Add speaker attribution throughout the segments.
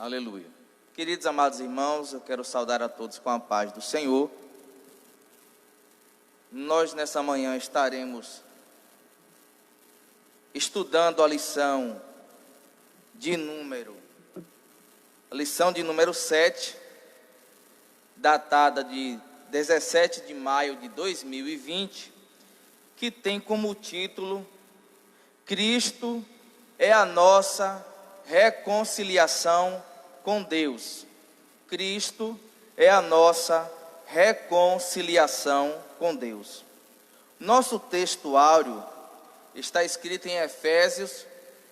Speaker 1: Aleluia. Queridos amados irmãos, eu quero saudar a todos com a paz do Senhor. Nós nessa manhã estaremos estudando a lição de número 7, datada de 17 de maio de 2020, que tem como título Cristo é a nossa reconciliação com Deus. Cristo é a nossa reconciliação com Deus. Nosso texto áureo está escrito em Efésios,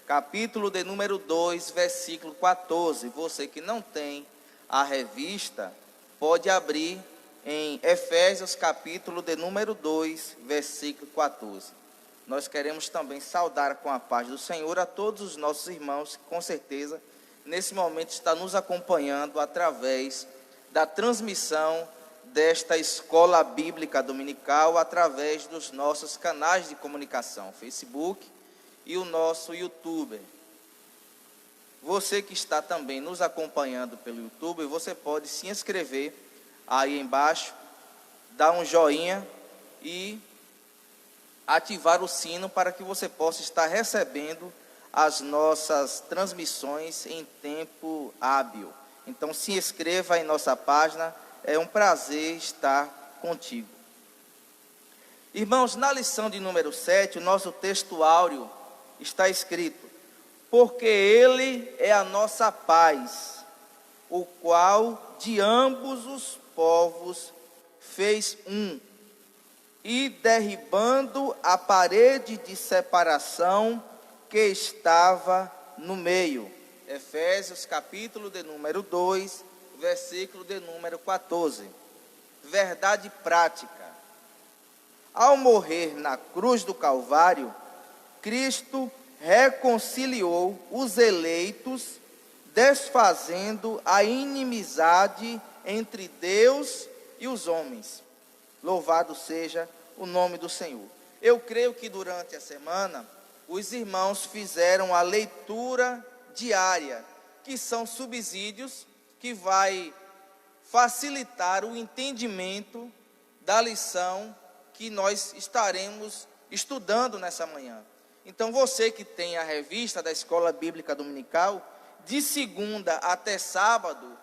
Speaker 1: capítulo de número 2, versículo 14. Você que não tem a revista, pode abrir em Efésios, capítulo de número 2, versículo 14. Nós queremos também saudar com a paz do Senhor a todos os nossos irmãos que com certeza nesse momento está nos acompanhando através da transmissão desta escola bíblica dominical, através dos nossos canais de comunicação, Facebook e o nosso YouTube. Você que está também nos acompanhando pelo YouTube, você pode se inscrever aí embaixo, dar um joinha e ativar o sino para que você possa estar recebendo as nossas transmissões em tempo hábil. Então se inscreva em nossa página, é um prazer estar contigo. Irmãos, na lição de número 7, o nosso texto áureo está escrito: porque Ele é a nossa paz, o qual de ambos os povos fez um, e derribando a parede de separação que estava no meio. Efésios, capítulo de número 2, versículo de número 14. Verdade prática. Ao morrer na cruz do Calvário, Cristo reconciliou os eleitos, desfazendo a inimizade entre Deus e os homens. Louvado seja o nome do Senhor. Eu creio que durante a semana os irmãos fizeram a leitura diária, que são subsídios que vai facilitar o entendimento da lição que nós estaremos estudando nessa manhã. Então você que tem a revista da Escola Bíblica Dominical, de segunda até sábado,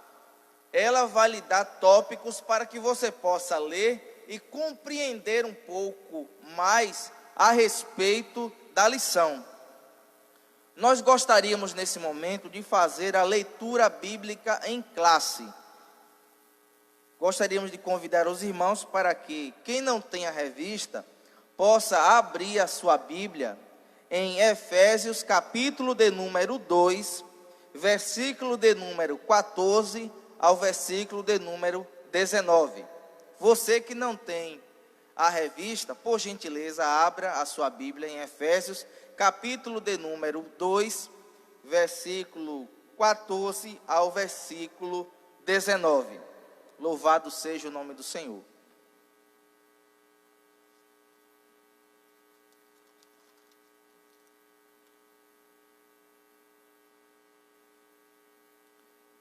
Speaker 1: ela vai lhe dar tópicos para que você possa ler e compreender um pouco mais a respeito da lição. Nós gostaríamos nesse momento de fazer a leitura bíblica em classe. Gostaríamos de convidar os irmãos para que quem não tem a revista possa abrir a sua Bíblia em Efésios, capítulo de número 2, versículo de número 14 ao versículo de número 19. Você que não tem a revista, por gentileza, abra a sua Bíblia em Efésios, capítulo de número 2, versículo 14 ao versículo 19. Louvado seja o nome do Senhor.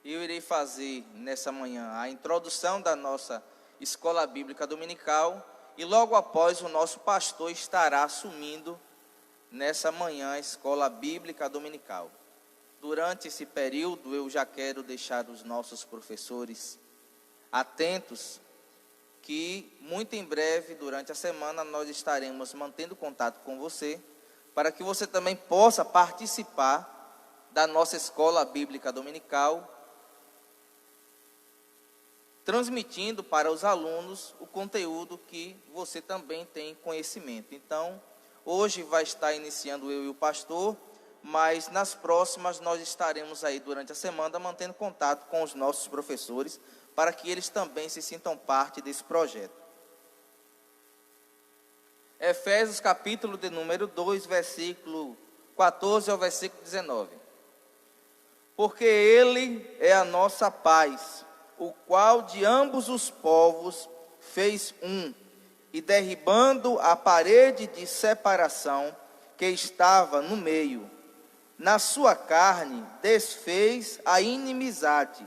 Speaker 1: Eu irei fazer nessa manhã a introdução da nossa Escola Bíblica Dominical e logo após o nosso pastor estará assumindo nessa manhã a Escola Bíblica Dominical. Durante esse período eu já quero deixar os nossos professores atentos que muito em breve, durante a semana, nós estaremos mantendo contato com você para que você também possa participar da nossa Escola Bíblica Dominical, transmitindo para os alunos o conteúdo que você também tem conhecimento. Então, hoje vai estar iniciando eu e o pastor, mas nas próximas nós estaremos aí durante a semana mantendo contato com os nossos professores para que eles também se sintam parte desse projeto. Efésios capítulo de número 2, versículo 14 ao versículo 19. Porque Ele é a nossa paz, o qual de ambos os povos fez um, e derribando a parede de separação que estava no meio, na sua carne desfez a inimizade,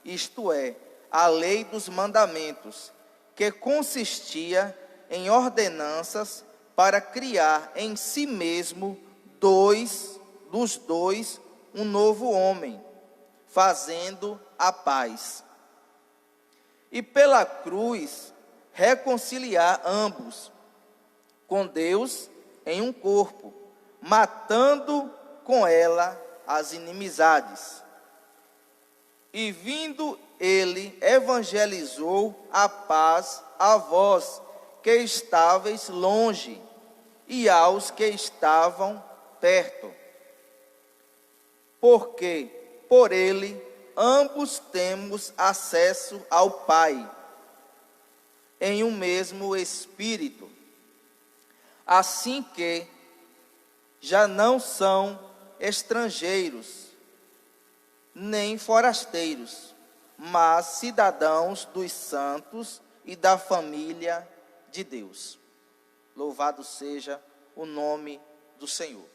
Speaker 1: isto é, a lei dos mandamentos, que consistia em ordenanças para criar em si mesmo dos dois um novo homem, fazendo a paz. E pela cruz reconciliar ambos com Deus em um corpo, matando com ela as inimizades. E vindo ele, evangelizou a paz a vós que estáveis longe e aos que estavam perto. Porque por ele ambos temos acesso ao Pai, em um mesmo Espírito. Assim que já não são estrangeiros, nem forasteiros, mas cidadãos dos santos e da família de Deus. Louvado seja o nome do Senhor.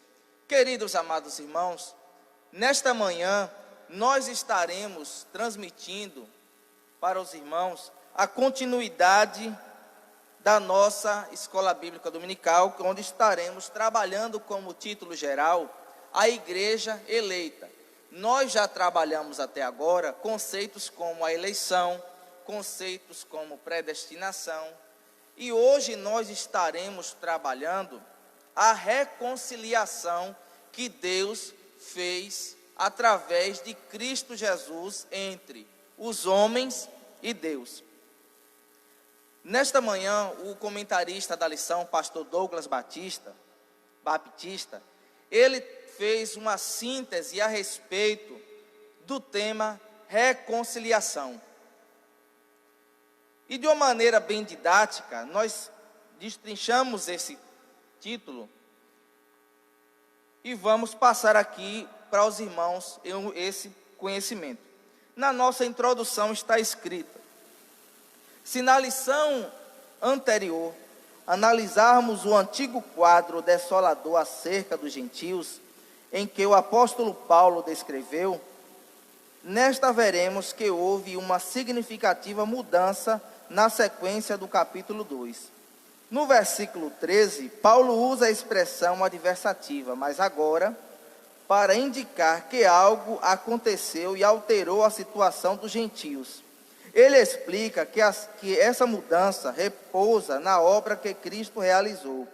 Speaker 1: Queridos amados irmãos, nesta manhã nós estaremos transmitindo para os irmãos a continuidade da nossa Escola Bíblica Dominical, onde estaremos trabalhando como título geral a Igreja Eleita. Nós já trabalhamos até agora conceitos como a eleição, conceitos como predestinação, e hoje nós estaremos trabalhando a reconciliação que Deus fez através de Cristo Jesus entre os homens e Deus. Nesta manhã, o comentarista da lição, pastor Douglas Baptista, ele fez uma síntese a respeito do tema reconciliação. E de uma maneira bem didática, nós destrinchamos esse título e vamos passar aqui para os irmãos esse conhecimento. Na nossa introdução está escrito: se na lição anterior analisarmos o antigo quadro desolador acerca dos gentios, em que o apóstolo Paulo descreveu, nesta veremos que houve uma significativa mudança na sequência do capítulo 2. No versículo 13, Paulo usa a expressão adversativa, mas agora para indicar que algo aconteceu e alterou a situação dos gentios. Ele explica que essa mudança repousa na obra que Cristo realizou.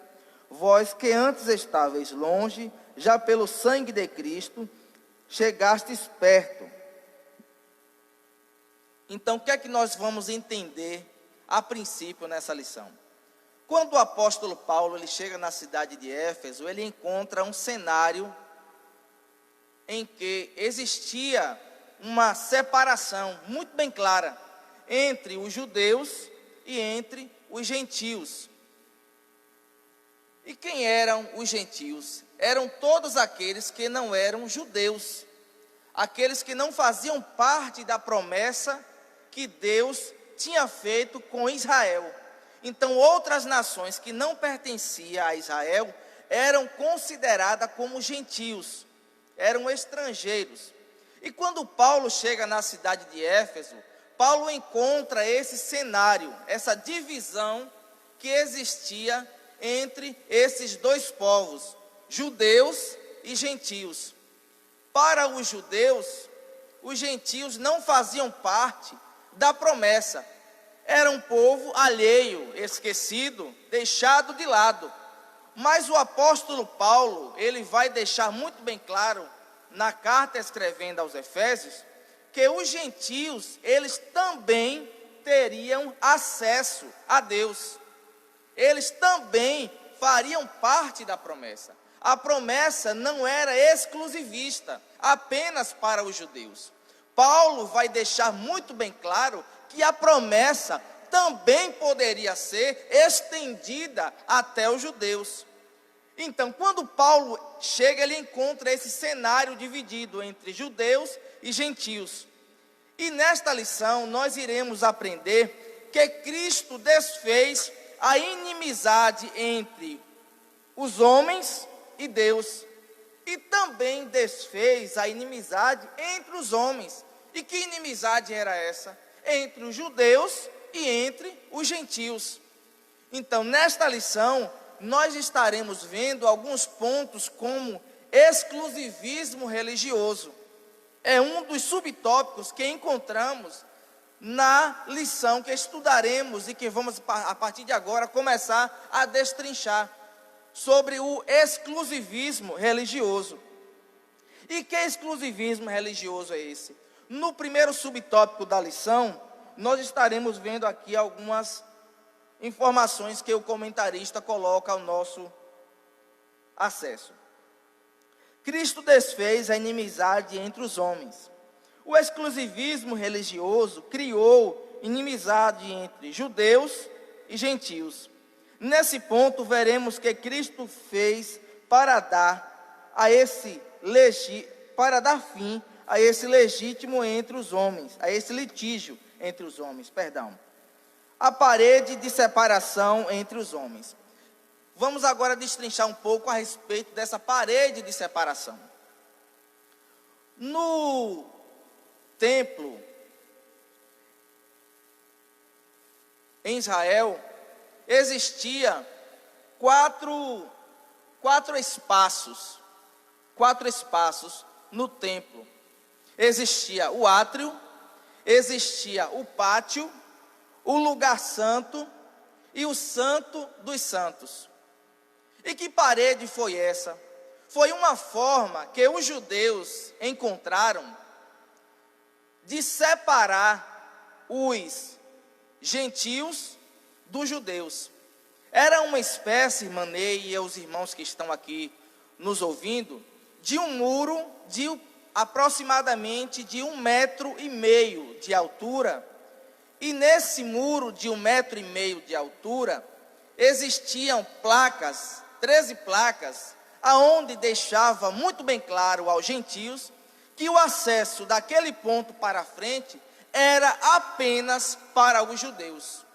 Speaker 1: Vós que antes estáveis longe, já pelo sangue de Cristo, chegastes perto. Então, o que é que nós vamos entender a princípio nessa lição? Quando o apóstolo Paulo ele chega na cidade de Éfeso, ele encontra um cenário em que existia uma separação muito bem clara entre os judeus e entre os gentios. E quem eram os gentios? Eram todos aqueles que não eram judeus, aqueles que não faziam parte da promessa que Deus tinha feito com Israel. Então, outras nações que não pertenciam a Israel eram consideradas como gentios, eram estrangeiros. E quando Paulo chega na cidade de Éfeso, Paulo encontra esse cenário, essa divisão que existia entre esses dois povos, judeus e gentios. Para os judeus, os gentios não faziam parte da promessa. Era um povo alheio, esquecido, deixado de lado. Mas o apóstolo Paulo, ele vai deixar muito bem claro, na carta escrevendo aos Efésios, que os gentios, eles também teriam acesso a Deus. Eles também fariam parte da promessa. A promessa não era exclusivista, apenas para os judeus. Paulo vai deixar muito bem claro que a promessa também poderia ser estendida até os judeus. Então, quando Paulo chega, ele encontra esse cenário dividido entre judeus e gentios. E nesta lição, nós iremos aprender que Cristo desfez a inimizade entre os homens e Deus. e também desfez a inimizade entre os homens. E que inimizade era essa? Entre os judeus e entre os gentios. Então, nesta lição, nós estaremos vendo alguns pontos como exclusivismo religioso. É um dos subtópicos que encontramos na lição que estudaremos e que vamos, a partir de agora, começar a destrinchar sobre o exclusivismo religioso. E que exclusivismo religioso é esse? No primeiro subtópico da lição, nós estaremos vendo aqui algumas informações que o comentarista coloca ao nosso acesso. Cristo desfez a inimizade entre os homens. O exclusivismo religioso criou inimizade entre judeus e gentios. Nesse ponto, veremos que Cristo fez para dar fim a esse legítimo entre os homens, a esse litígio entre os homens, a parede de separação entre os homens. Vamos agora destrinchar um pouco a respeito dessa parede de separação. No templo em Israel, existia quatro espaços no templo. Existia o átrio, existia o pátio, o lugar santo e o santo dos santos. E que parede foi essa? Foi uma forma que os judeus encontraram de separar os gentios dos judeus. Era uma espécie, Manei e os irmãos que estão aqui nos ouvindo, de um muro de aproximadamente de 1,5 metro de altura. E nesse muro de 1,5 metro de altura, existiam placas, 13 placas, aonde deixava muito bem claro aos gentios que o acesso daquele ponto para frente era apenas para os judeus.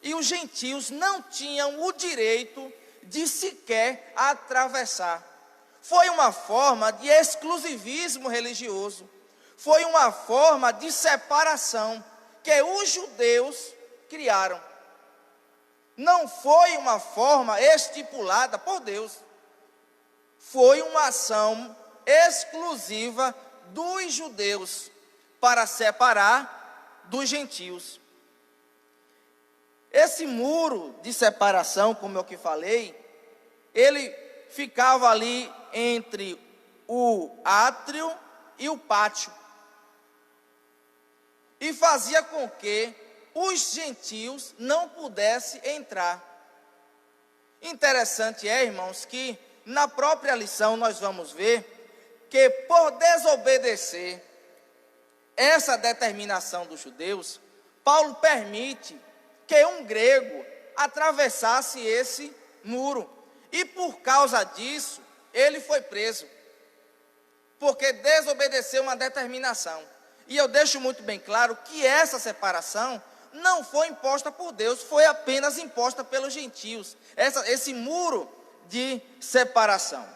Speaker 1: E os gentios não tinham o direito de sequer atravessar. Foi uma forma de exclusivismo religioso. Foi uma forma de separação que os judeus criaram. Não foi uma forma estipulada por Deus. Foi uma ação exclusiva dos judeus para separar dos gentios. Esse muro de separação, como eu que falei, ele ficava ali entre o átrio e o pátio. E fazia com que os gentios não pudessem entrar. Interessante é, irmãos, que na própria lição nós vamos ver que por desobedecer essa determinação dos judeus, Paulo permite que um grego atravessasse esse muro. E por causa disso, ele foi preso. Porque desobedeceu uma determinação. E eu deixo muito bem claro que essa separação não foi imposta por Deus, foi apenas imposta pelos gentios. Esse muro de separação.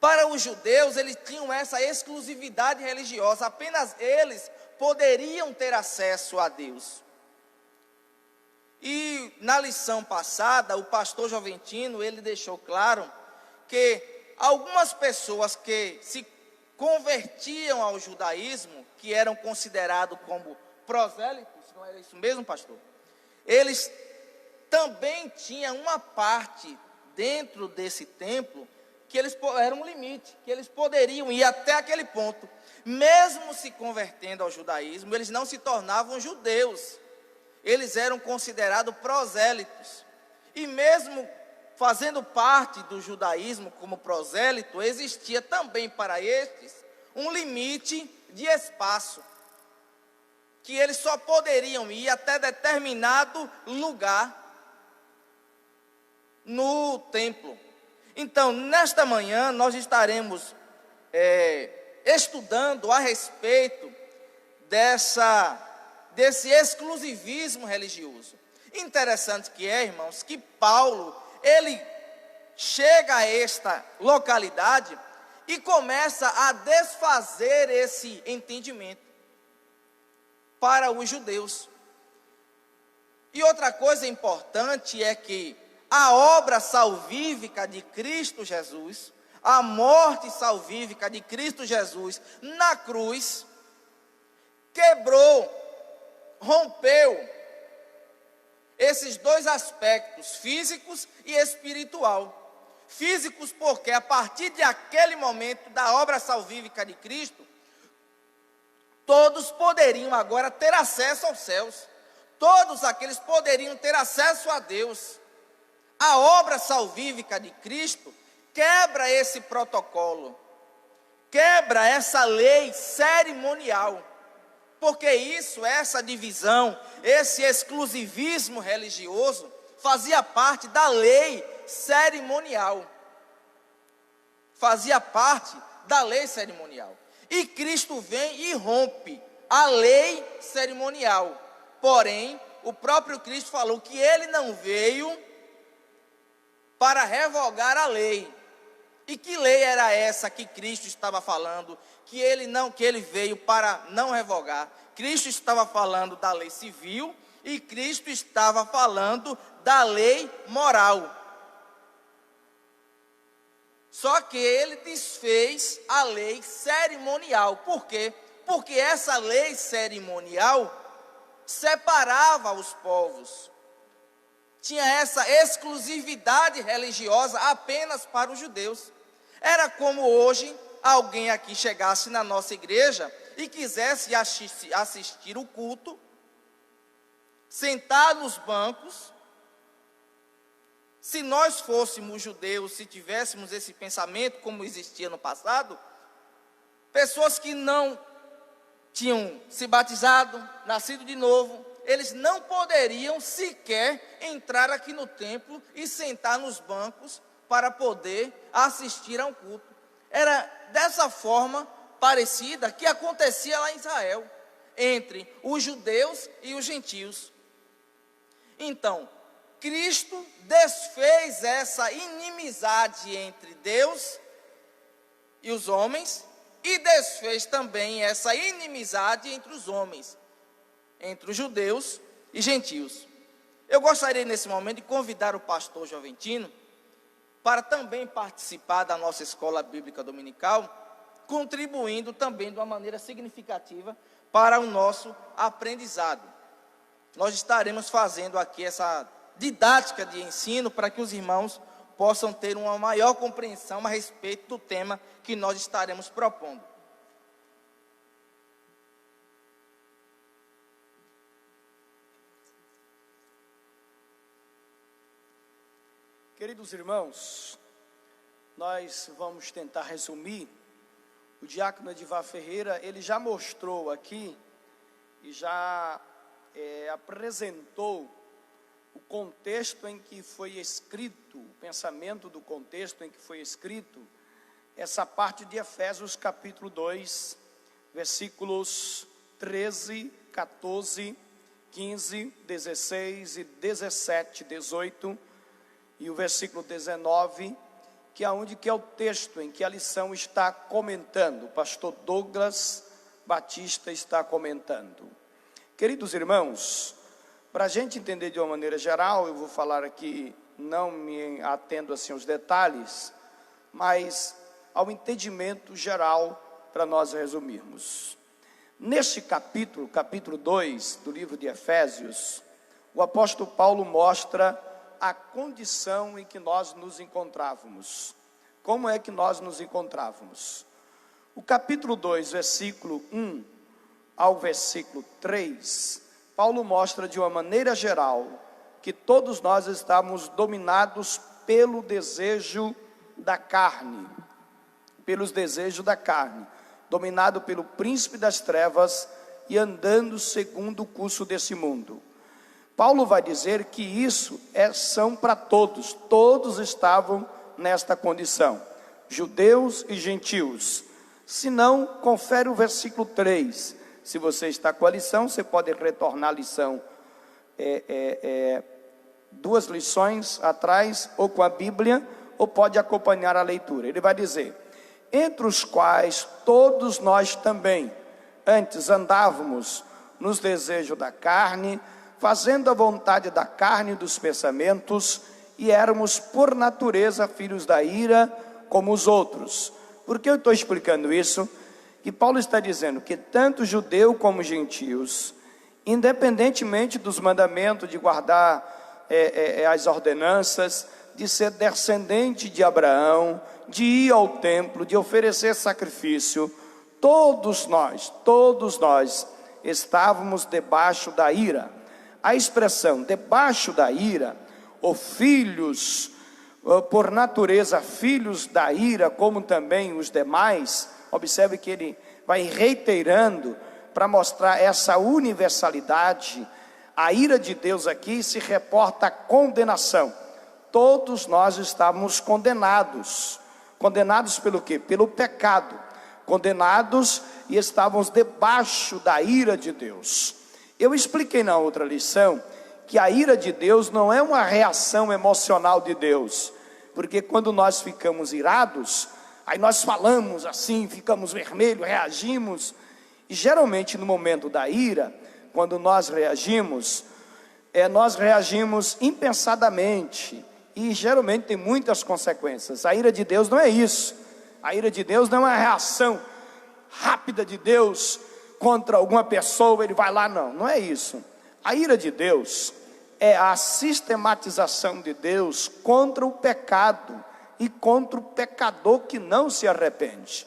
Speaker 1: Para os judeus, eles tinham essa exclusividade religiosa, apenas eles poderiam ter acesso a Deus. E na lição passada, o pastor Joventino, ele deixou claro que algumas pessoas que se convertiam ao judaísmo, que eram considerados como prosélitos, não era isso mesmo, pastor? Eles também tinham uma parte dentro desse templo, que eles eram um limite, que eles poderiam ir até aquele ponto. Mesmo se convertendo ao judaísmo, eles não se tornavam judeus. Eles eram considerados prosélitos. E mesmo fazendo parte do judaísmo como prosélito, existia também para estes um limite de espaço, que eles só poderiam ir até determinado lugar no templo. Então, nesta manhã, nós estaremos estudando a respeito desse exclusivismo religioso. Interessante que é, irmãos, que Paulo, ele chega a esta localidade e começa a desfazer esse entendimento para os judeus. E outra coisa importante é que a obra salvífica de Cristo Jesus, a morte salvífica de Cristo Jesus na cruz, quebrou, rompeu esses dois aspectos, físicos e espiritual. Físicos porque a partir de aquele momento da obra salvífica de Cristo, todos poderiam agora ter acesso aos céus. Todos aqueles poderiam ter acesso a Deus. A obra salvífica de Cristo quebra esse protocolo, quebra essa lei cerimonial, porque isso, essa divisão, esse exclusivismo religioso, fazia parte da lei cerimonial. Fazia parte da lei cerimonial. E Cristo vem e rompe a lei cerimonial. Porém, o próprio Cristo falou que ele não veio para revogar a lei. E que lei era essa que Cristo estava falando? Que ele veio para não revogar. Cristo estava falando da lei civil e Cristo estava falando da lei moral. Só que ele desfez a lei cerimonial. Por quê? Porque essa lei cerimonial separava os povos. Tinha essa exclusividade religiosa apenas para os judeus. Era como hoje alguém aqui chegasse na nossa igreja e quisesse assistir o culto, sentar nos bancos. Se nós fôssemos judeus, se tivéssemos esse pensamento como existia no passado, pessoas que não tinham se batizado, nascido de novo, eles não poderiam sequer entrar aqui no templo e sentar nos bancos para poder assistir a um culto. Era dessa forma parecida que acontecia lá em Israel, entre os judeus e os gentios. Então, Cristo desfez essa inimizade entre Deus e os homens e desfez também essa inimizade entre os homens, entre os judeus e gentios. Eu gostaria nesse momento de convidar o pastor Joventino para também participar da nossa escola bíblica dominical, contribuindo também de uma maneira significativa para o nosso aprendizado. Nós estaremos fazendo aqui essa didática de ensino para que os irmãos possam ter uma maior compreensão a respeito do tema que nós estaremos propondo.
Speaker 2: Queridos irmãos, nós vamos tentar resumir. O diácono Edivar Ferreira, ele já mostrou aqui e já apresentou o contexto em que foi escrito, o pensamento do contexto em que foi escrito essa parte de Efésios capítulo 2, versículos 13, 14, 15, 16 e 17, 18 e o versículo 19, que é onde que é o texto em que a lição está comentando. O pastor Douglas Batista está comentando. Queridos irmãos, para a gente entender de uma maneira geral, eu vou falar aqui, não me atendo assim aos detalhes, mas ao entendimento geral para nós resumirmos. Neste capítulo 2 do livro de Efésios, o apóstolo Paulo mostra a condição em que nós nos encontrávamos. Como é que nós nos encontrávamos? O capítulo 2, versículo 1 ao versículo 3, Paulo mostra de uma maneira geral que todos nós estamos dominados pelo desejo da carne, pelos desejos da carne, dominado pelo príncipe das trevas e andando segundo o curso desse mundo. Paulo vai dizer que isso são para todos, todos estavam nesta condição, judeus e gentios. Se não, confere o versículo 3, se você está com a lição, você pode retornar a lição 2 lições atrás, ou com a Bíblia, ou pode acompanhar a leitura. Ele vai dizer: entre os quais todos nós também antes andávamos nos desejos da carne, fazendo a vontade da carne e dos pensamentos, e éramos por natureza filhos da ira como os outros. Por que eu estou explicando isso? Que Paulo está dizendo que tanto judeu como gentios, independentemente dos mandamentos de guardar as ordenanças, de ser descendente de Abraão, de ir ao templo, de oferecer sacrifício, todos nós estávamos debaixo da ira. A expressão debaixo da ira, ou filhos, por natureza filhos da ira, como também os demais, observe que ele vai reiterando para mostrar essa universalidade. A ira de Deus aqui se reporta à condenação. Todos nós estávamos condenados. Condenados pelo quê? Pelo pecado. Condenados e estávamos debaixo da ira de Deus. Eu expliquei na outra lição que a ira de Deus não é uma reação emocional de Deus, porque quando nós ficamos irados, aí nós falamos assim, ficamos vermelhos, reagimos, e geralmente no momento da ira, quando nós reagimos impensadamente, e geralmente tem muitas consequências. A ira de Deus não é isso. A ira de Deus não é uma reação rápida de Deus contra alguma pessoa, ele vai lá, não é isso. A ira de Deus é a sistematização de Deus contra o pecado e contra o pecador que não se arrepende.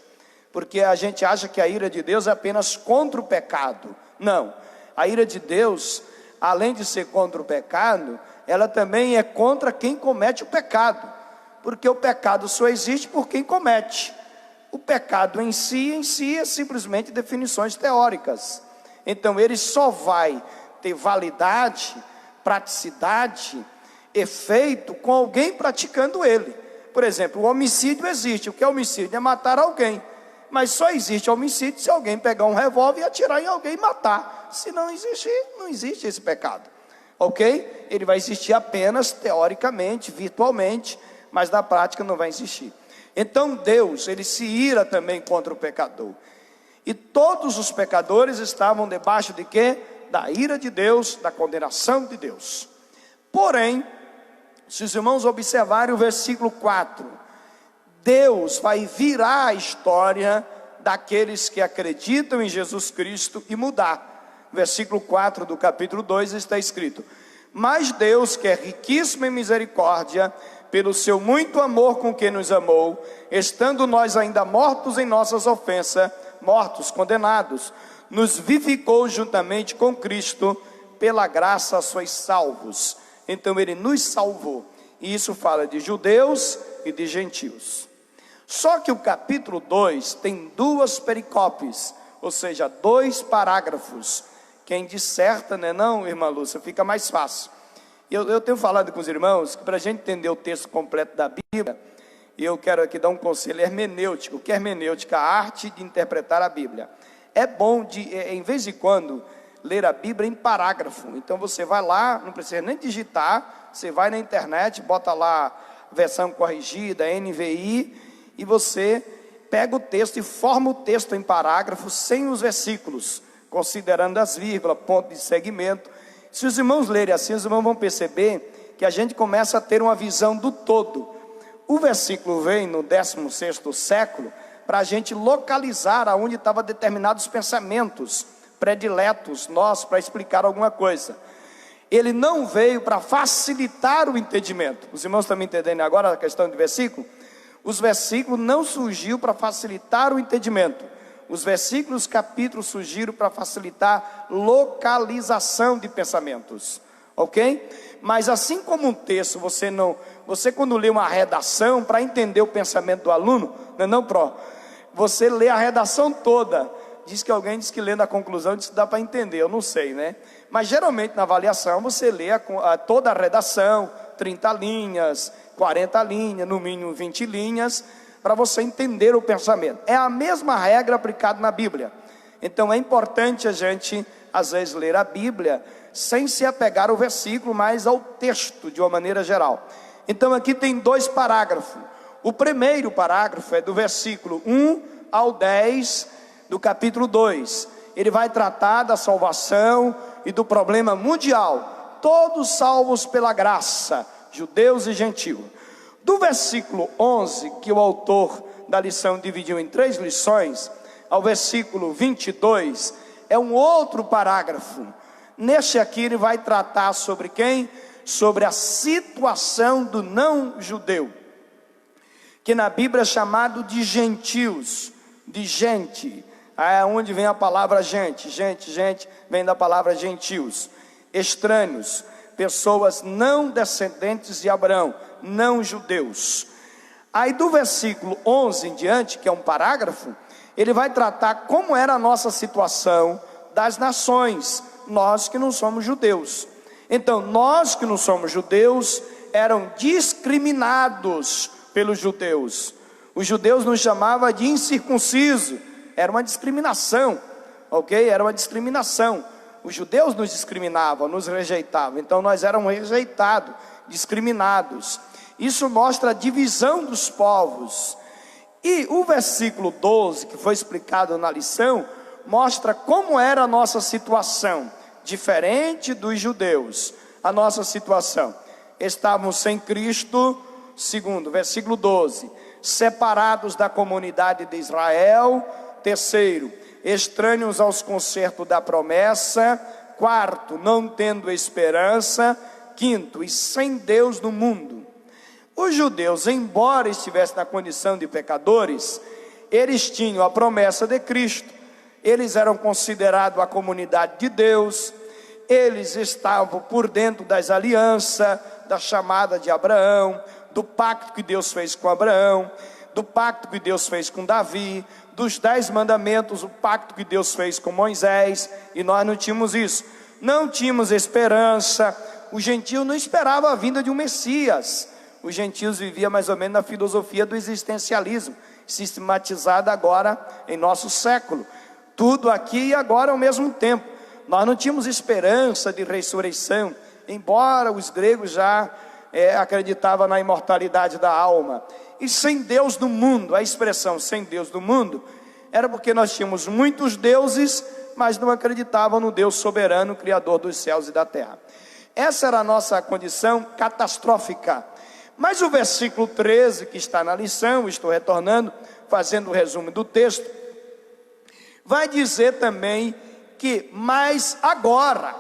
Speaker 2: Porque a gente acha que a ira de Deus é apenas contra o pecado. Não, a ira de Deus, além de ser contra o pecado, ela também é contra quem comete o pecado, porque o pecado só existe por quem comete. O pecado em si é simplesmente definições teóricas. Então ele só vai ter validade, praticidade, efeito com alguém praticando ele. Por exemplo, o homicídio existe. O que é homicídio? É matar alguém. Mas só existe homicídio se alguém pegar um revólver e atirar em alguém e matar. Se não existe esse pecado. Ok? Ele vai existir apenas teoricamente, virtualmente, mas na prática não vai existir. Então Deus, ele se ira também contra o pecador. E todos os pecadores estavam debaixo de quê? Da ira de Deus, da condenação de Deus. Porém, se os irmãos observarem o versículo 4, Deus vai virar a história daqueles que acreditam em Jesus Cristo e mudar. Versículo 4 do capítulo 2 está escrito: mas Deus, que é riquíssimo em misericórdia, pelo seu muito amor com que nos amou, estando nós ainda mortos em nossas ofensas, mortos, condenados, nos vivificou juntamente com Cristo, pela graça sois salvos. Então ele nos salvou, e isso fala de judeus e de gentios. Só que o capítulo 2 tem duas pericópes, ou seja, 2 parágrafos. Quem disserta, né, não, irmã Lúcia, fica mais fácil. Eu tenho falado com os irmãos que para a gente entender o texto completo da Bíblia, eu quero aqui dar um conselho hermenêutico. O que é hermenêutica? A arte de interpretar a Bíblia. É bom, em vez de quando, ler a Bíblia em parágrafo. Então você vai lá, não precisa nem digitar, você vai na internet, bota lá versão corrigida, NVI, e você pega o texto e forma o texto em parágrafo sem os versículos, considerando as vírgulas, ponto de segmento. Se os irmãos lerem assim, os irmãos vão perceber que a gente começa a ter uma visão do todo. O versículo vem no 16º século para a gente localizar aonde estavam determinados pensamentos prediletos nossos para explicar alguma coisa. Ele não veio para facilitar o entendimento. Os irmãos estão me entendendo agora a questão de versículo? Os versículos não surgiu para facilitar o entendimento. Os versículos, capítulos surgiram para facilitar localização de pensamentos, ok? Mas assim como um texto, você quando lê uma redação, para entender o pensamento do aluno, você lê a redação toda. Alguém diz que lendo a conclusão, diz que dá para entender, eu não sei, né? Mas geralmente na avaliação você lê toda a redação, 30 linhas, 40 linhas, no mínimo 20 linhas, para você entender o pensamento. É a mesma regra aplicada na Bíblia. Então é importante a gente, às vezes, ler a Bíblia sem se apegar ao versículo, mas ao texto de uma maneira geral. Então aqui tem 2 parágrafos. O primeiro parágrafo é do versículo 1 ao 10 do capítulo 2. Ele vai tratar da salvação e do problema mundial. Todos salvos pela graça, judeus e gentios. Do versículo 11, que o autor da lição dividiu em 3 lições, ao versículo 22, é um outro parágrafo. Neste aqui ele vai tratar sobre quem? Sobre a situação do não-judeu, que na Bíblia é chamado de gentios, de gente. É onde vem a palavra gente, vem da palavra gentios, estranhos, pessoas não descendentes de Abraão, não judeus. Aí do versículo 11 em diante, que é um parágrafo, ele vai tratar como era a nossa situação das nações, nós que não somos judeus. Então, nós que não somos judeus, eram discriminados pelos judeus. Os judeus nos chamavam de incircunciso, era uma discriminação, ok? Era uma discriminação. Os judeus nos discriminavam, nos rejeitavam, então nós éramos rejeitados, discriminados. Isso mostra a divisão dos povos. E o versículo 12, que foi explicado na lição, mostra como era a nossa situação, diferente dos judeus. A nossa situação: estávamos sem Cristo. Segundo, versículo 12, separados da comunidade de Israel. Terceiro, estranhos aos concertos da promessa. Quarto, não tendo esperança. Quinto, e sem Deus no mundo. Os judeus, embora estivessem na condição de pecadores, eles tinham a promessa de Cristo. Eles eram considerados a comunidade de Deus. Eles estavam por dentro das alianças, da chamada de Abraão, do pacto que Deus fez com Abraão, do pacto que Deus fez com Davi, dos 10 mandamentos, o pacto que Deus fez com Moisés. E nós não tínhamos isso, não tínhamos esperança. Os gentios não esperavam a vinda de um Messias. Os gentios viviam mais ou menos na filosofia do existencialismo, sistematizada agora em nosso século. Tudo aqui e agora ao mesmo tempo. Nós não tínhamos esperança de ressurreição, embora os gregos já acreditavam na imortalidade da alma. E sem Deus no mundo, a expressão sem Deus no mundo, era porque nós tínhamos muitos deuses, mas não acreditavam no Deus soberano, criador dos céus e da terra. Essa era a nossa condição catastrófica. Mas o versículo 13, que está na lição, estou retornando, fazendo o resumo do texto, vai dizer também que, mas agora,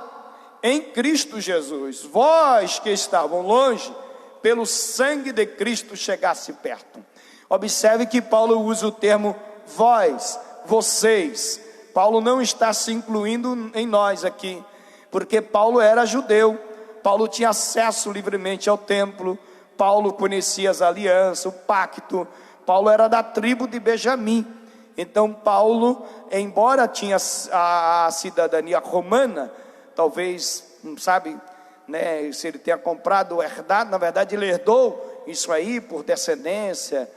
Speaker 2: em Cristo Jesus, vós que estavam longe, pelo sangue de Cristo chegasse perto. Observe que Paulo usa o termo vós, vocês. Paulo não está se incluindo em nós aqui, porque Paulo era judeu, Paulo tinha acesso livremente ao templo, Paulo conhecia as alianças, o pacto. Paulo era da tribo de Benjamim. Então Paulo, embora tinha a cidadania romana, talvez, não sabe, né, se ele tenha comprado ou herdado, na verdade ele herdou isso aí por descendência,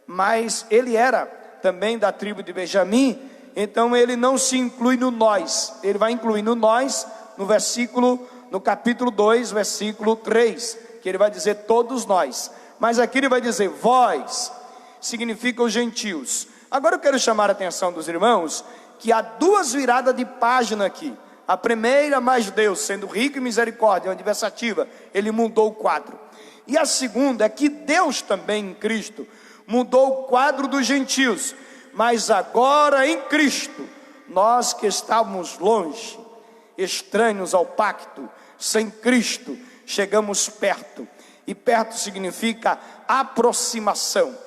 Speaker 2: mas ele era também da tribo de Benjamim. Então ele não se inclui no nós, ele vai incluir no nós no capítulo 2, versículo 3, que ele vai dizer todos nós, mas aqui ele vai dizer vós, significa os gentios. Agora eu quero chamar a atenção dos irmãos, que há 2 viradas de página aqui. A primeira, mas Deus, sendo rico em misericórdia, é uma adversativa, ele mudou o quadro. E a segunda é que Deus também em Cristo mudou o quadro dos gentios, mas agora em Cristo, nós que estávamos longe, estranhos ao pacto, sem Cristo, chegamos perto. E perto significa aproximação.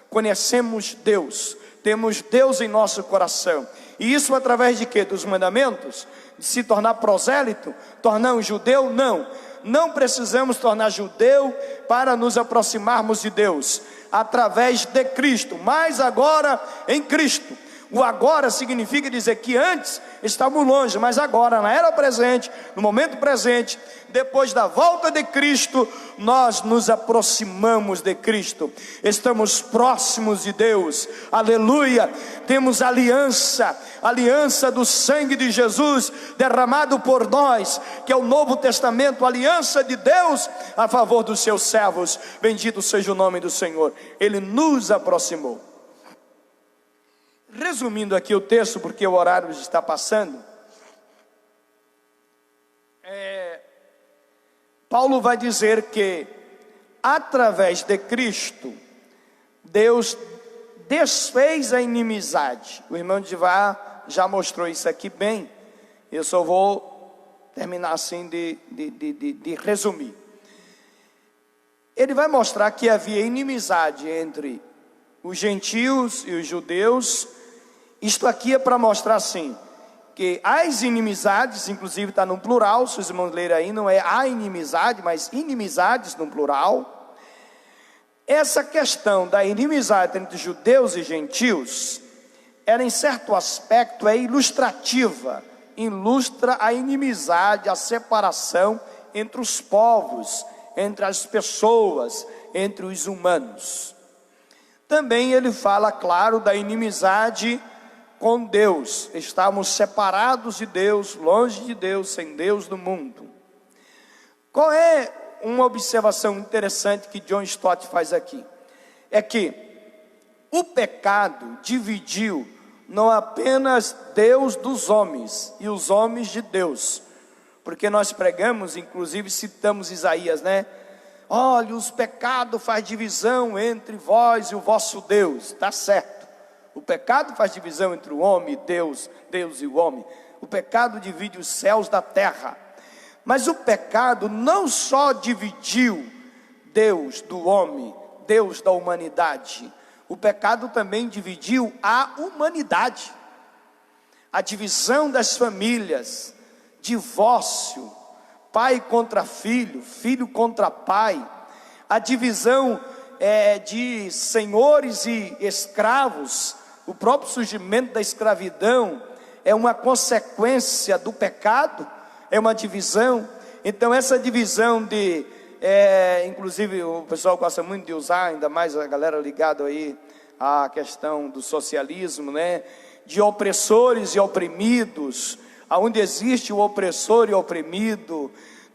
Speaker 2: Conhecemos Deus, temos Deus em nosso coração. E isso através de quê? Dos mandamentos? De se tornar prosélito? Tornar um judeu? Não. Não precisamos tornar judeu para nos aproximarmos de Deus. Através de Cristo. Mas agora em Cristo. O agora significa dizer que antes estávamos longe, mas agora, na era presente, no momento presente, depois da volta de Cristo, nós nos aproximamos de Cristo, estamos próximos de Deus, aleluia. Temos aliança do sangue de Jesus derramado por nós, que é o Novo Testamento, aliança de Deus a favor dos seus servos. Bendito seja o nome do Senhor. Ele nos aproximou. Resumindo aqui o texto, porque o horário está passando, Paulo vai dizer que através de Cristo Deus desfez a inimizade. O irmão Divá já mostrou isso aqui bem. Eu só vou terminar assim de resumir. Ele vai mostrar que havia inimizade entre os gentios e os judeus. Isto aqui é para mostrar assim, que as inimizades, inclusive está no plural, se os irmãos lerem aí, não é a inimizade, mas inimizades no plural. Essa questão da inimizade entre judeus e gentios, ela em certo aspecto é ilustrativa, ilustra a inimizade, a separação entre os povos, entre as pessoas, entre os humanos. Também ele fala, claro, da inimizade com Deus. Estamos separados de Deus, longe de Deus, sem Deus no mundo. Qual é uma observação interessante que John Stott faz aqui? É que o pecado dividiu não apenas Deus dos homens e os homens de Deus, porque nós pregamos, inclusive citamos Isaías, né? Olha, os pecados faz divisão entre vós e o vosso Deus. Está certo. O pecado faz divisão entre o homem e Deus, Deus e o homem. O pecado divide os céus da terra. Mas o pecado não só dividiu Deus do homem, Deus da humanidade. O pecado também dividiu a humanidade. A divisão das famílias, divórcio, pai contra filho, filho contra pai. A divisão de senhores e escravos. O próprio surgimento da escravidão é uma consequência do pecado, é uma divisão. Então essa divisão inclusive o pessoal gosta muito de usar, ainda mais a galera ligada aí à questão do socialismo, né? De opressores e oprimidos, aonde existe o opressor e o oprimido,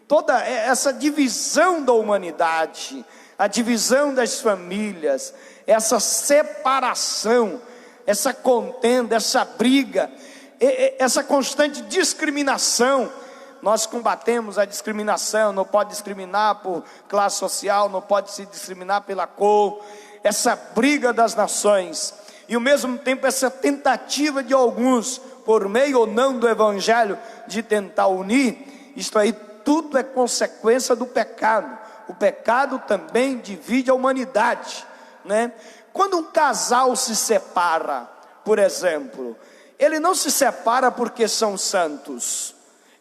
Speaker 2: toda essa divisão da humanidade, a divisão das famílias, essa separação, essa contenda, essa briga, essa constante discriminação. Nós combatemos a discriminação, não pode discriminar por classe social, não pode se discriminar pela cor, essa briga das nações, e ao mesmo tempo essa tentativa de alguns, por meio ou não do evangelho, de tentar unir. Isto aí tudo é consequência do pecado. O pecado também divide a humanidade, né? Quando um casal se separa, por exemplo, ele não se separa porque são santos,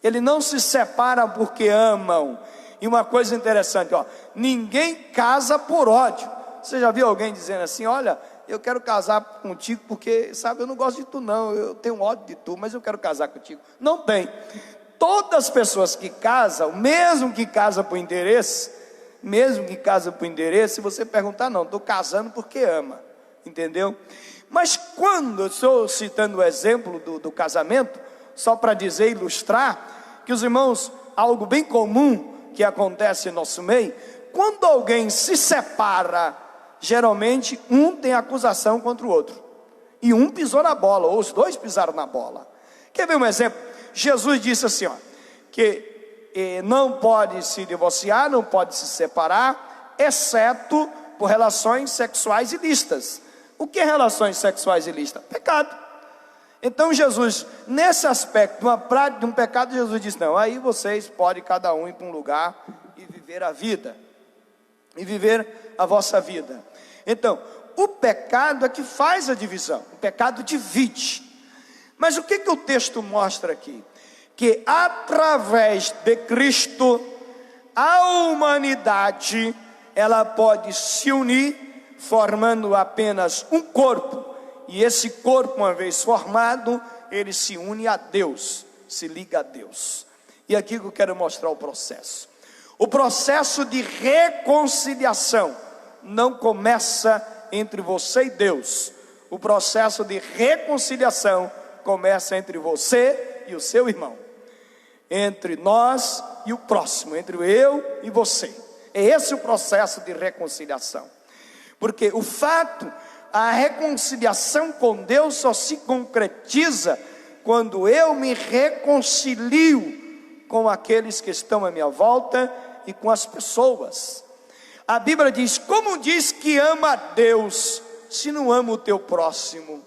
Speaker 2: ele não se separa porque amam. E uma coisa interessante, ninguém casa por ódio. Você já viu alguém dizendo assim: olha, eu quero casar contigo porque, sabe, eu não gosto de tu não, eu tenho ódio de tu, mas eu quero casar contigo. Não tem. Todas as pessoas que casam, mesmo que casam por interesse, se você perguntar, não, estou casando porque ama, entendeu? Mas quando, eu estou citando o exemplo do casamento, só para dizer, ilustrar, que os irmãos, algo bem comum que acontece em nosso meio, quando alguém se separa, geralmente um tem acusação contra o outro, e um pisou na bola, ou os dois pisaram na bola. Quer ver um exemplo? Jesus disse assim, que não pode se divorciar, não pode se separar, exceto por relações sexuais ilícitas. O que é relações sexuais ilícitas? Pecado. Então Jesus, nesse aspecto, numa prática de um pecado, Jesus disse: não, aí vocês podem cada um ir para um lugar e viver a vida, e viver a vossa vida. Então, o pecado é que faz a divisão, o pecado divide. Mas o que o texto mostra aqui? Que através de Cristo, a humanidade, ela pode se unir, formando apenas um corpo. E esse corpo, uma vez formado, ele se une a Deus, se liga a Deus. E aqui que eu quero mostrar o processo. O processo de reconciliação não começa entre você e Deus. O processo de reconciliação começa entre você e o seu irmão, entre nós e o próximo, entre eu e você. É esse o processo de reconciliação. Porque o fato, a reconciliação com Deus só se concretiza quando eu me reconcilio com aqueles que estão à minha volta e com as pessoas. A Bíblia diz: como diz que ama a Deus, se não ama o teu próximo?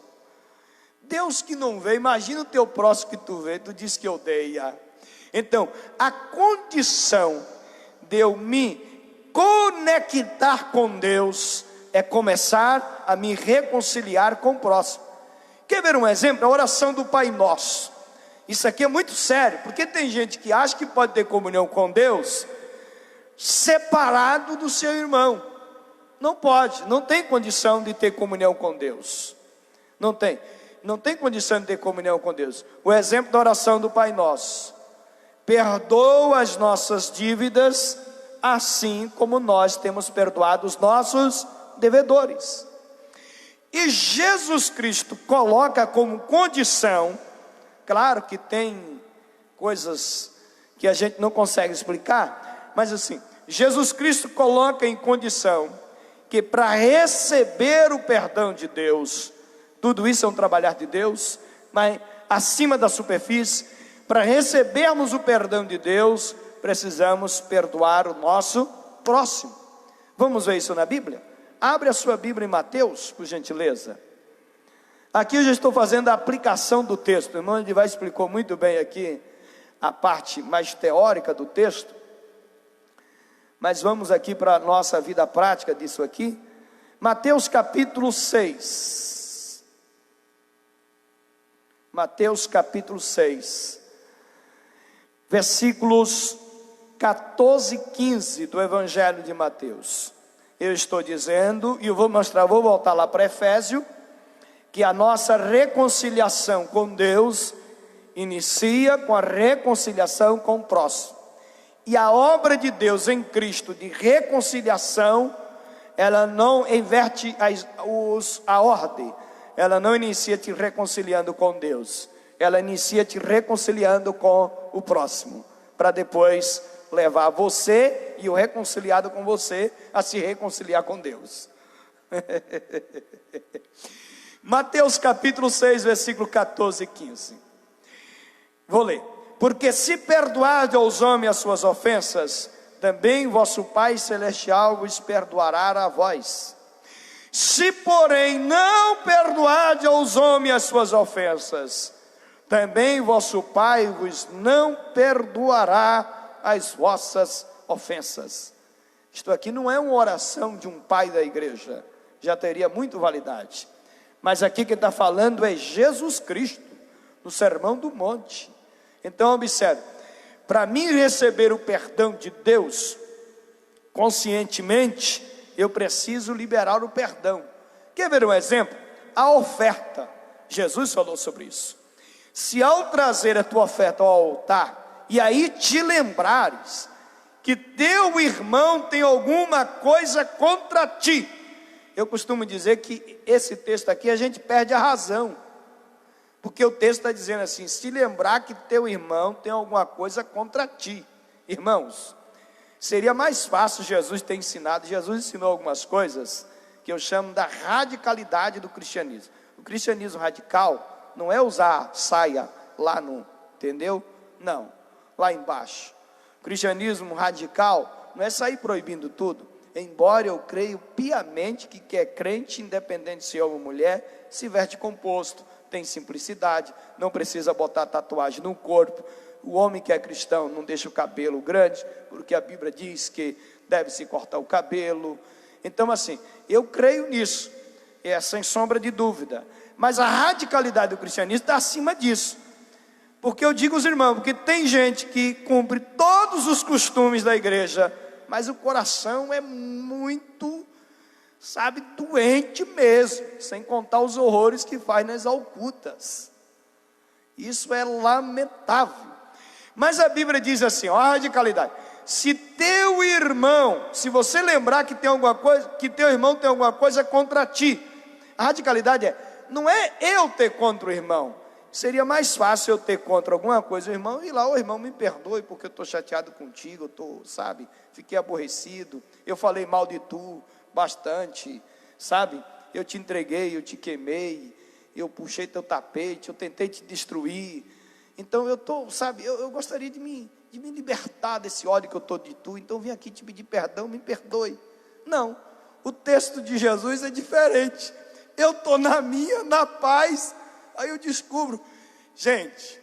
Speaker 2: Deus que não vê, imagina o teu próximo que tu vê, tu diz que odeia. Então, a condição de eu me conectar com Deus é começar a me reconciliar com o próximo. Quer ver um exemplo? A oração do Pai Nosso. Isso aqui é muito sério, porque tem gente que acha que pode ter comunhão com Deus separado do seu irmão. Não pode, não tem condição de ter comunhão com Deus. Não tem condição de ter comunhão com Deus. O exemplo da oração do Pai Nosso: perdoa as nossas dívidas, assim como nós temos perdoado os nossos devedores. E Jesus Cristo coloca como condição, claro que tem coisas que a gente não consegue explicar, mas assim, Jesus Cristo coloca em condição que para receber o perdão de Deus, tudo isso é um trabalhar de Deus, mas acima da superfície, para recebermos o perdão de Deus, precisamos perdoar o nosso próximo. Vamos ver isso na Bíblia? Abre a sua Bíblia em Mateus, por gentileza. Aqui eu já estou fazendo a aplicação do texto. O irmão Edivar explicou muito bem aqui a parte mais teórica do texto, mas vamos aqui para a nossa vida prática disso aqui. Mateus capítulo 6. Mateus capítulo 6, versículos 14 e 15 do Evangelho de Mateus. Eu estou dizendo, e eu vou mostrar, vou voltar lá para Efésio, que a nossa reconciliação com Deus inicia com a reconciliação com o próximo. E a obra de Deus em Cristo de reconciliação, ela não inverte a ordem. Ela não inicia te reconciliando com Deus, ela inicia te reconciliando com o próximo, para depois levar você e o reconciliado com você a se reconciliar com Deus. Mateus capítulo 6, versículo 14 e 15. Vou ler. Porque se perdoardes aos homens as suas ofensas, também vosso Pai Celestial vos perdoará a vós. Se porém não perdoardes aos homens as suas ofensas, também vosso Pai vos não perdoará as vossas ofensas. Isto aqui não é uma oração de um pai da igreja, já teria muito validade. Mas aqui quem está falando é Jesus Cristo, no Sermão do Monte. Então observe, para mim receber o perdão de Deus, conscientemente, eu preciso liberar o perdão. Quer ver um exemplo? A oferta. Jesus falou sobre isso. Se ao trazer a tua oferta ao altar, e aí te lembrares que teu irmão tem alguma coisa contra ti, eu costumo dizer que esse texto aqui a gente perde a razão, porque o texto está dizendo assim: se lembrar que teu irmão tem alguma coisa contra ti. Irmãos, seria mais fácil Jesus ter ensinado. Jesus ensinou algumas coisas que eu chamo da radicalidade do cristianismo. O cristianismo radical não é usar saia lá no, entendeu? Não, lá embaixo. O cristianismo radical não é sair proibindo tudo. Embora eu creio piamente que quem é crente, independente se é homem ou mulher, se veste composto, tem simplicidade, não precisa botar tatuagem no corpo. O homem que é cristão não deixa o cabelo grande, porque a Bíblia diz que deve se cortar o cabelo. Então assim, eu creio nisso, é sem sombra de dúvida. Mas a radicalidade do cristianismo está acima disso. Porque eu digo aos irmãos, porque tem gente que cumpre todos os costumes da igreja, mas o coração é muito, doente mesmo, sem contar os horrores que faz nas alcutas. Isso é lamentável. Mas a Bíblia diz assim, ó, a radicalidade: se teu irmão, se você lembrar que tem alguma coisa, que teu irmão tem alguma coisa contra ti, a radicalidade não é eu ter contra o irmão. Seria mais fácil eu ter contra alguma coisa o irmão, e lá, o irmão, me perdoe porque eu estou chateado contigo, fiquei aborrecido, eu falei mal de tu bastante, sabe, eu te entreguei, eu te queimei, eu puxei teu tapete, eu tentei te destruir, então eu gostaria de me libertar desse ódio que eu estou de tu, então vim aqui te pedir perdão, me perdoe. Não, o texto de Jesus é diferente, eu estou na paz. Aí eu descubro, gente,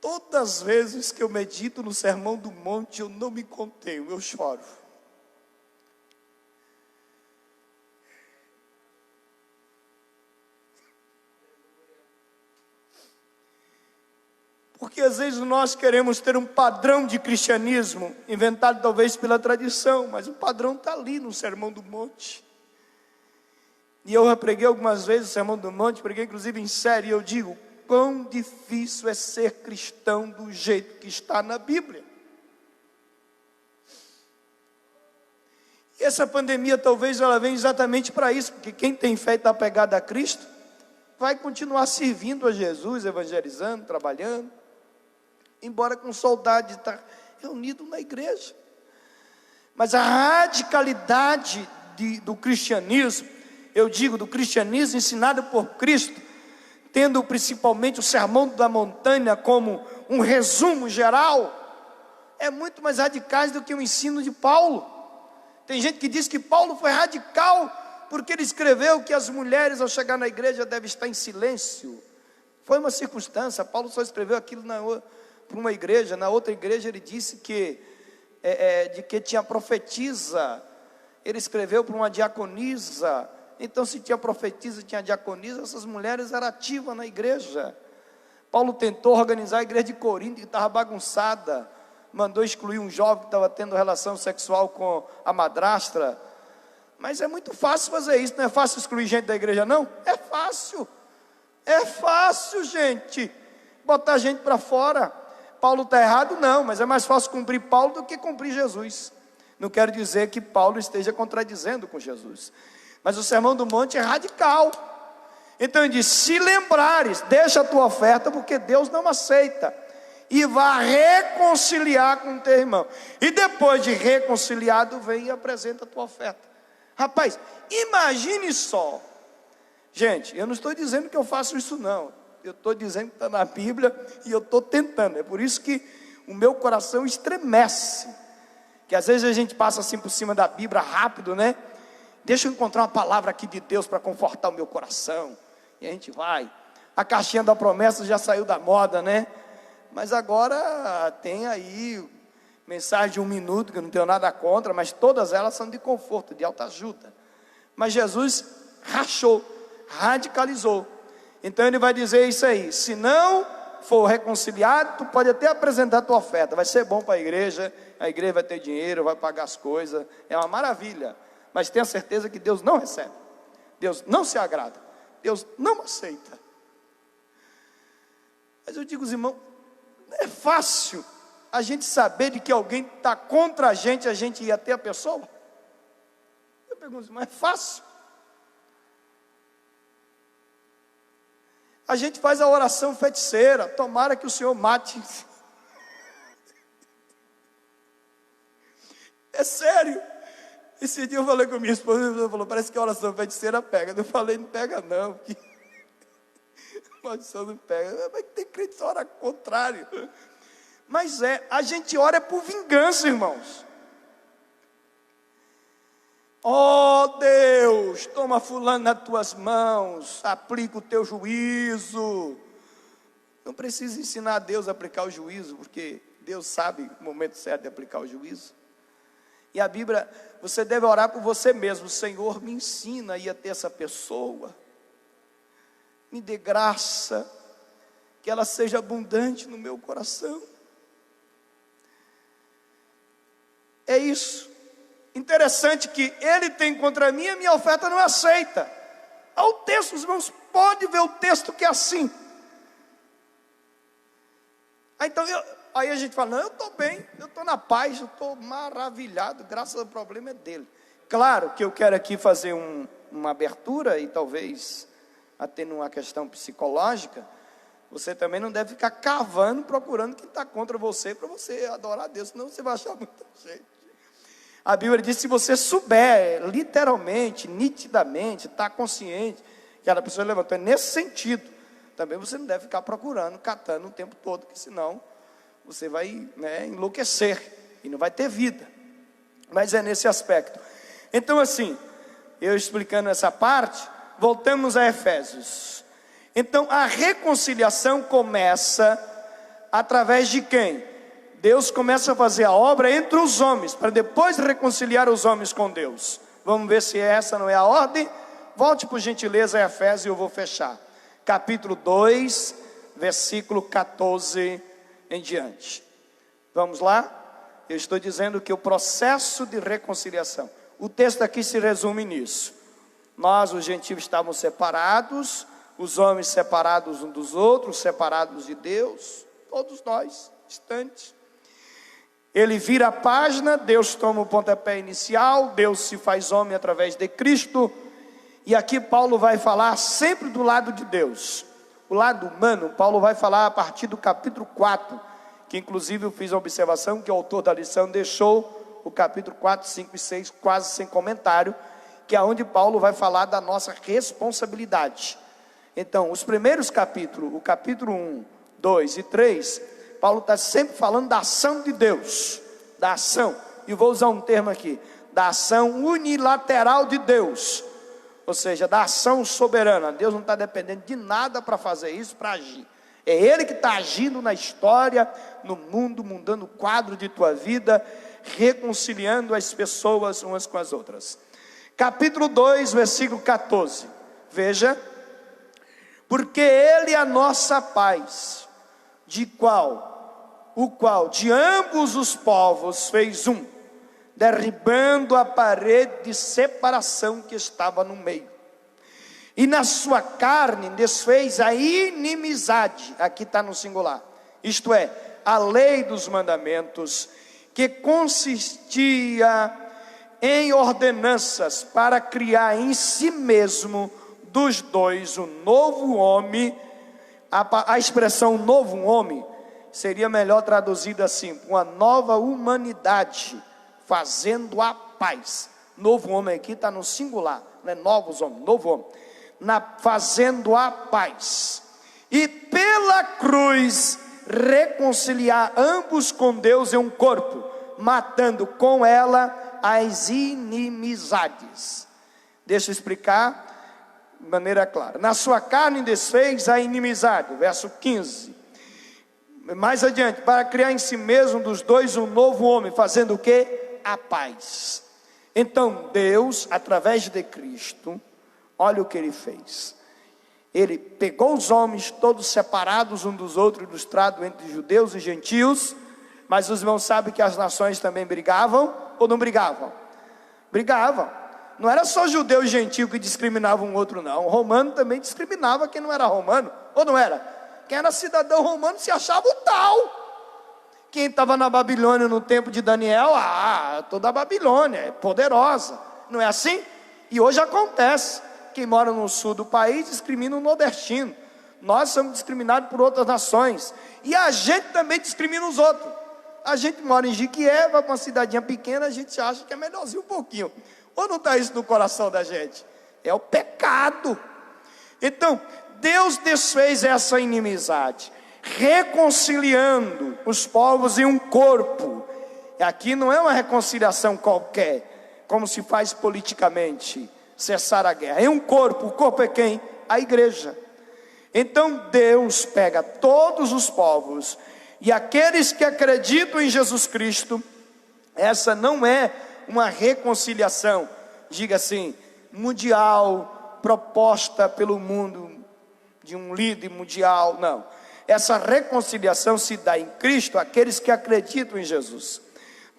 Speaker 2: todas as vezes que eu medito no Sermão do Monte, eu não me contenho, eu choro. Porque às vezes nós queremos ter um padrão de cristianismo, inventado talvez pela tradição, mas o padrão está ali no Sermão do Monte. E eu já preguei algumas vezes o Sermão do Monte, preguei inclusive em série, e eu digo, quão difícil é ser cristão do jeito que está na Bíblia. E essa pandemia talvez ela venha exatamente para isso, porque quem tem fé e está apegado a Cristo, vai continuar servindo a Jesus, evangelizando, trabalhando, embora com saudade de estar reunido na igreja. Mas a radicalidade do cristianismo, eu digo, do cristianismo ensinado por Cristo, tendo principalmente o Sermão da Montanha como um resumo geral, é muito mais radicais do que o ensino de Paulo. Tem gente que diz que Paulo foi radical, porque ele escreveu que as mulheres ao chegar na igreja devem estar em silêncio. Foi uma circunstância, Paulo só escreveu aquilo para uma igreja, na outra igreja ele disse que tinha profetisa, ele escreveu para uma diaconisa. Então, se tinha profetisa, tinha diaconisa, essas mulheres eram ativas na igreja. Paulo tentou organizar a igreja de Corinto, que estava bagunçada, mandou excluir um jovem que estava tendo relação sexual com a madrasta. Mas é muito fácil fazer isso, não é fácil excluir gente da igreja não? É fácil gente, botar gente para fora. Paulo está errado? Não, mas é mais fácil cumprir Paulo do que cumprir Jesus. Não quero dizer que Paulo esteja contradizendo com Jesus, mas o Sermão do Monte é radical. Então ele diz, se lembrares, deixa a tua oferta, porque Deus não aceita, e vá reconciliar com o teu irmão, e depois de reconciliado, vem e apresenta a tua oferta. Rapaz, imagine só, gente, eu não estou dizendo que eu faço isso não, eu estou dizendo que está na Bíblia, e eu estou tentando, é por isso que o meu coração estremece, que às vezes a gente passa assim por cima da Bíblia rápido, né? Deixa eu encontrar uma palavra aqui de Deus para confortar o meu coração. E a gente vai. A caixinha da promessa já saiu da moda, né? Mas agora tem aí mensagem de 1 minuto, que eu não tenho nada contra, mas todas elas são de conforto, de alta ajuda. Mas Jesus rachou, radicalizou. Então ele vai dizer isso aí, se não for reconciliado, tu pode até apresentar a tua oferta, vai ser bom para a igreja vai ter dinheiro, vai pagar as coisas, é uma maravilha. Mas tenha certeza que Deus não recebe, Deus não se agrada, Deus não aceita. Mas eu digo, irmãos, não é fácil a gente saber de que alguém está contra a gente ir até a pessoa? Eu pergunto, mas é fácil? A gente faz a oração feiticeira, tomara que o Senhor mate. É sério. Esse dia eu falei com minha esposa, ela falou, parece que a oração feiticeira pega. Eu falei, não pega não, porque a oração não pega. Mas tem crente que ora contrário. Mas a gente ora por vingança, irmãos. Oh Deus, toma fulano nas tuas mãos, aplica o teu juízo. Não precisa ensinar a Deus a aplicar o juízo, porque Deus sabe o momento certo de aplicar o juízo. E a Bíblia, você deve orar por você mesmo. Senhor, me ensina a ir até essa pessoa, me dê graça, que ela seja abundante no meu coração. É isso. Interessante que ele tem contra mim, a minha oferta não é aceita. Há o texto, os irmãos, pode ver o texto que é assim. Então Aí a gente fala, não, eu estou bem, eu estou na paz, eu estou maravilhado, graças ao problema é dele. Claro que eu quero aqui fazer uma abertura e talvez até numa questão psicológica. Você também não deve ficar cavando, procurando quem está contra você, para você adorar a Deus, senão você vai achar muita gente. A Bíblia diz, se você souber, literalmente, nitidamente, está consciente, que a pessoa levantou, é nesse sentido, também você não deve ficar procurando, catando o tempo todo, que senão você vai, enlouquecer, e não vai ter vida. Mas é nesse aspecto. Então assim, eu explicando essa parte, voltamos a Efésios. Então a reconciliação começa através de quem? Deus começa a fazer a obra entre os homens, para depois reconciliar os homens com Deus. Vamos ver se essa não é a ordem. Volte por gentileza a Efésios e eu vou fechar. Capítulo 2, versículo 14 em diante. Vamos lá? Eu estou dizendo que o processo de reconciliação, o texto aqui se resume nisso. Nós, os gentios, estávamos separados, os homens separados uns dos outros, separados de Deus, todos nós, distantes. Ele vira a página, Deus toma o pontapé inicial, Deus se faz homem através de Cristo, e aqui Paulo vai falar sempre do lado de Deus. O lado humano, Paulo vai falar a partir do capítulo 4, que inclusive eu fiz a observação que o autor da lição deixou o capítulo 4, 5 e 6 quase sem comentário, que é onde Paulo vai falar da nossa responsabilidade. Então, os primeiros capítulos, o capítulo 1, 2 e 3, Paulo está sempre falando da ação de Deus, da ação, e vou usar um termo aqui, da ação unilateral de Deus, ou seja, da ação soberana. Deus não está dependendo de nada para fazer isso, para agir. É Ele que está agindo na história, no mundo, mudando o quadro de tua vida, reconciliando as pessoas umas com as outras. Capítulo 2, versículo 14. Veja, porque Ele é a nossa paz, o qual de ambos os povos fez um, derribando a parede de separação que estava no meio. E na sua carne desfez a inimizade, aqui está no singular, isto é, a lei dos mandamentos, que consistia em ordenanças para criar em si mesmo dos dois um novo homem. A expressão novo homem seria melhor traduzida assim, uma nova humanidade, fazendo a paz. Novo homem aqui está no singular, não é novos homens, novo homem. Fazendo a paz, e pela cruz reconciliar ambos com Deus em um corpo, matando com ela as inimizades. Deixa eu explicar de maneira clara. Na sua carne desfez a inimizade, verso 15. Mais adiante, para criar em si mesmo dos dois um novo homem, fazendo o quê? A paz. Então Deus, através de Cristo, olha o que Ele fez. Ele pegou os homens todos separados um dos outros, ilustrado entre judeus e gentios. Mas os irmãos sabem que as nações também brigavam ou não brigavam? Brigavam. Não era só judeu e gentio que discriminavam um outro não. O romano também discriminava quem não era romano, ou não era? Quem era cidadão romano se achava o tal. Quem estava na Babilônia no tempo de Daniel, toda a Babilônia é poderosa. Não é assim? E hoje acontece. Quem mora no sul do país discrimina o nordestino. Nós somos discriminados por outras nações. E a gente também discrimina os outros. A gente mora em Jiquié, vai para uma cidadinha pequena, a gente acha que é melhorzinho um pouquinho. Ou não está isso no coração da gente? É o pecado. Então, Deus desfez essa inimizade, reconciliando os povos em um corpo. E aqui não é uma reconciliação qualquer, como se faz politicamente, cessar a guerra. É um corpo. O corpo é quem? A igreja. Então Deus pega todos os povos, e aqueles que acreditam em Jesus Cristo, essa não é uma reconciliação, diga assim, mundial, proposta pelo mundo, de um líder mundial, não. Essa reconciliação se dá em Cristo, aqueles que acreditam em Jesus,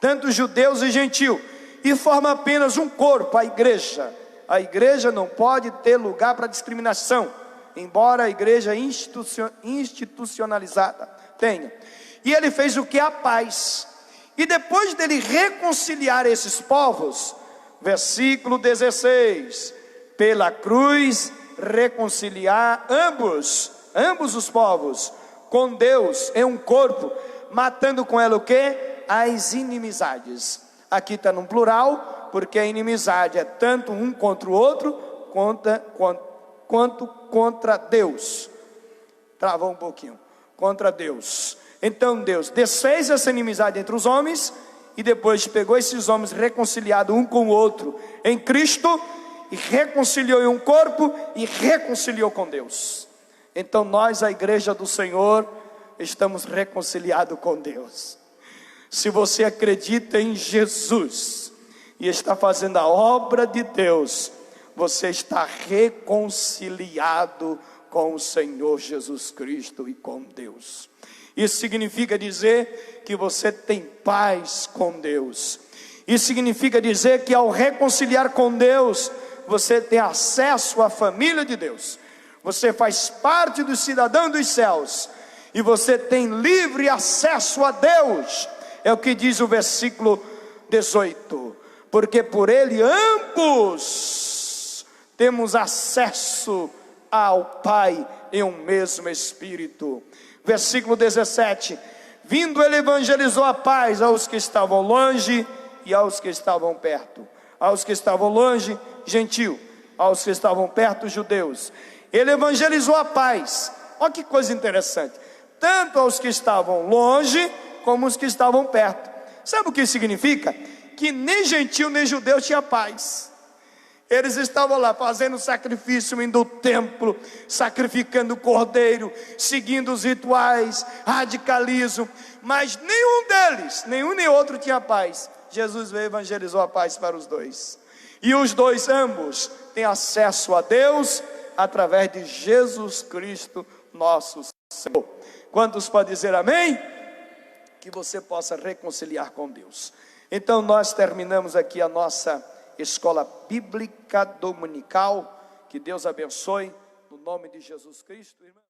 Speaker 2: tanto judeus e gentios, e forma apenas um corpo, a igreja. A igreja não pode ter lugar para discriminação, embora a igreja institucionalizada tenha. E ele fez o que? A paz. E depois dele reconciliar esses povos, versículo 16, pela cruz reconciliar ambos os povos com Deus em um corpo, matando com ela o que? As inimizades. Aqui está no plural, porque a inimizade é tanto um contra o outro, quanto contra Deus. Travou um pouquinho. Contra Deus. Então Deus desfez essa inimizade entre os homens, e depois pegou esses homens reconciliados um com o outro em Cristo, e reconciliou em um corpo, e reconciliou com Deus. Então nós, a igreja do Senhor, estamos reconciliados com Deus. Se você acredita em Jesus, e está fazendo a obra de Deus, você está reconciliado com o Senhor Jesus Cristo e com Deus. Isso significa dizer que você tem paz com Deus. Isso significa dizer que ao reconciliar com Deus, você tem acesso à família de Deus. Você faz parte do cidadão dos céus. E você tem livre acesso a Deus. É o que diz o versículo 18. Porque por ele ambos temos acesso ao Pai em um mesmo Espírito. Versículo 17, vindo ele evangelizou a paz aos que estavam longe e aos que estavam perto. Aos que estavam longe, gentil; aos que estavam perto, judeus. Ele evangelizou a paz. Olha que coisa interessante, tanto aos que estavam longe, como os que estavam perto. Sabe o que significa? Que nem gentil nem judeu tinha paz. Eles estavam lá fazendo sacrifício, indo ao templo, sacrificando cordeiro, seguindo os rituais, radicalismo, mas nenhum deles, nenhum nem outro tinha paz. Jesus veio e evangelizou a paz para os dois, e os dois ambos têm acesso a Deus através de Jesus Cristo nosso Senhor. Quantos podem dizer amém? Que você possa reconciliar com Deus. Então nós terminamos aqui a nossa escola bíblica dominical. Que Deus abençoe, no nome de Jesus Cristo, irmão.